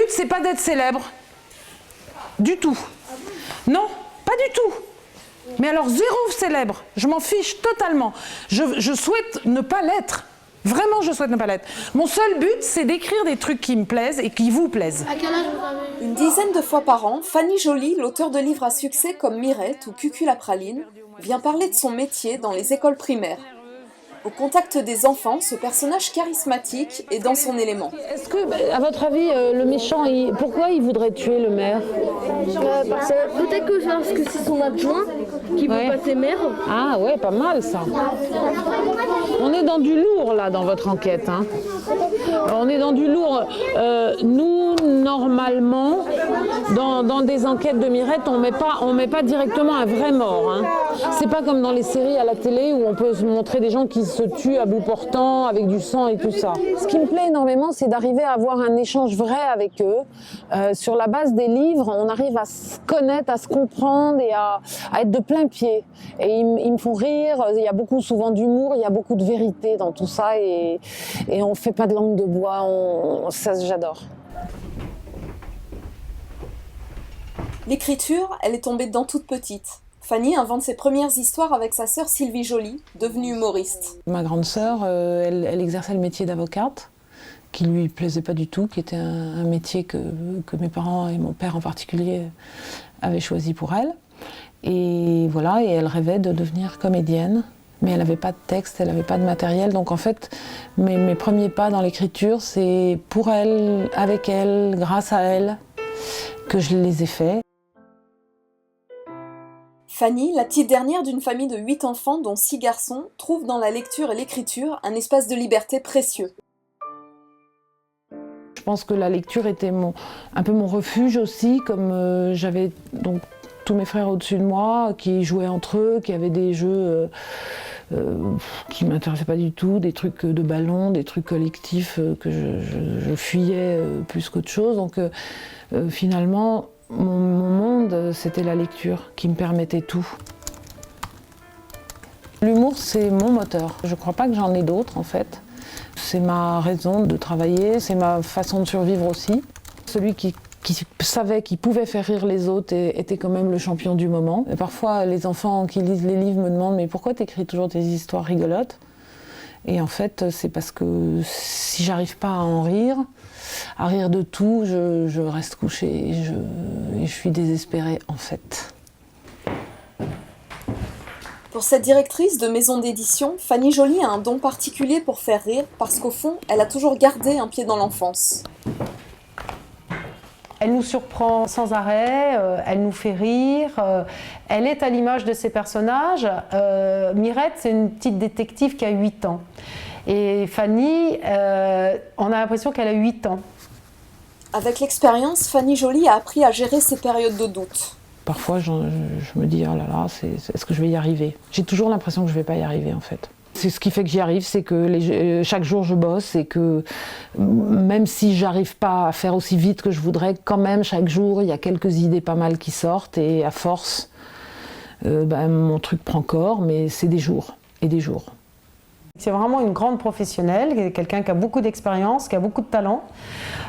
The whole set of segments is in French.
c'est pas d'être célèbre. Du tout. Non, pas du tout. Mais alors, zéro célèbre. Je m'en fiche totalement. Je souhaite ne pas l'être. Vraiment, je souhaite ne pas l'être. Mon seul but, c'est d'écrire des trucs qui me plaisent et qui vous plaisent. À quel âge vous avez... Une dizaine de fois par an, Fanny Joly, l'auteur de livres à succès comme Mirette ou Cucu la praline, vient parler de son métier dans les écoles primaires. Au contact des enfants, ce personnage charismatique est dans son élément. Est-ce que, à votre avis, le méchant, pourquoi il voudrait tuer le maire? Peut-être que parce que c'est son adjoint qui veut passer maire. Ah ouais, pas mal ça. On est dans du lourd là dans votre enquête. Hein. On est dans du lourd. Nous, normalement, dans des enquêtes de Mirette, on met pas directement un vrai mort. Hein. C'est pas comme dans les séries à la télé où on peut se montrer des gens qui se tuent à bout portant avec du sang et tout ça. Ce qui me plaît énormément, c'est d'arriver à avoir un échange vrai avec eux. Sur la base des livres, on arrive à se connaître, à se comprendre et à être de plein pied. Et ils me font rire, il y a souvent d'humour, il y a beaucoup de vérité dans tout ça et on fait pas de langue de bois, ça j'adore. L'écriture, elle est tombée dedans toute petite. Fanny invente ses premières histoires avec sa sœur Sylvie Joly, devenue humoriste. Ma grande sœur, elle exerçait le métier d'avocate, qui lui plaisait pas du tout, qui était un métier que mes parents et mon père en particulier avaient choisi pour elle. Et voilà, et elle rêvait de devenir comédienne, mais elle n'avait pas de texte, elle n'avait pas de matériel. Donc en fait, mes premiers pas dans l'écriture, c'est pour elle, avec elle, grâce à elle, que je les ai faits. Fanny, la petite dernière d'une famille de 8 enfants, dont 6 garçons, trouve dans la lecture et l'écriture un espace de liberté précieux. Je pense que la lecture était un peu mon refuge aussi, comme j'avais donc tous mes frères au-dessus de moi qui jouaient entre eux, qui avaient des jeux qui ne m'intéressaient pas du tout, des trucs de ballon, des trucs collectifs que je fuyais plus qu'autre chose. Donc finalement, mon monde, c'était la lecture qui me permettait tout. L'humour, c'est mon moteur. Je ne crois pas que j'en ai d'autres, en fait. C'est ma raison de travailler, c'est ma façon de survivre aussi. Celui qui savait qu'il pouvait faire rire les autres était quand même le champion du moment. Et parfois, les enfants qui lisent les livres me demandent « Mais pourquoi tu écris toujours des histoires rigolotes ?» Et en fait, c'est parce que si j'arrive pas à rire de tout, je reste couchée et je suis désespérée, en fait. Pour cette directrice de maison d'édition, Fanny Joly a un don particulier pour faire rire parce qu'au fond, elle a toujours gardé un pied dans l'enfance. Elle nous surprend sans arrêt, elle nous fait rire, elle est à l'image de ses personnages. Mirette, c'est une petite détective qui a 8 ans. Et Fanny, on a l'impression qu'elle a 8 ans. Avec l'expérience, Fanny Joly a appris à gérer ses périodes de doute. Parfois, je me dis, oh là là, est-ce que je vais y arriver? J'ai toujours l'impression que je ne vais pas y arriver, en fait. C'est ce qui fait que j'y arrive, c'est que chaque jour je bosse et que même si j'arrive pas à faire aussi vite que je voudrais, quand même chaque jour il y a quelques idées pas mal qui sortent et à force, mon truc prend corps, mais c'est des jours et des jours. C'est vraiment une grande professionnelle, quelqu'un qui a beaucoup d'expérience, qui a beaucoup de talent,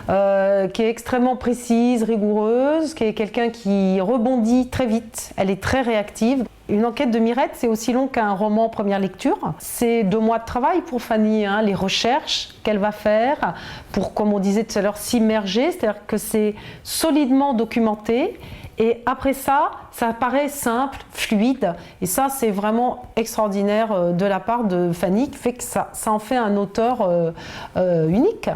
qui est extrêmement précise, rigoureuse, qui est quelqu'un qui rebondit très vite, elle est très réactive. Une enquête de Mirette, c'est aussi long qu'un roman en première lecture. C'est 2 mois de travail pour Fanny, hein, les recherches qu'elle va faire pour, comme on disait tout à l'heure, s'immerger, c'est-à-dire que c'est solidement documenté. Et après ça, ça paraît simple, fluide. Et ça, c'est vraiment extraordinaire de la part de Fanny, qui fait que ça en fait un auteur unique.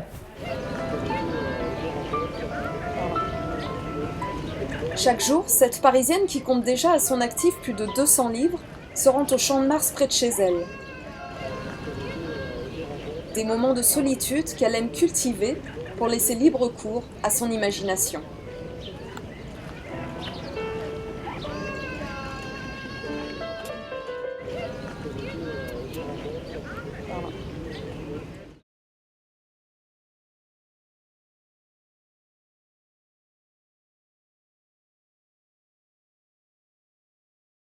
Chaque jour, cette Parisienne qui compte déjà à son actif plus de 200 livres se rend au Champ de Mars près de chez elle. Des moments de solitude qu'elle aime cultiver pour laisser libre cours à son imagination.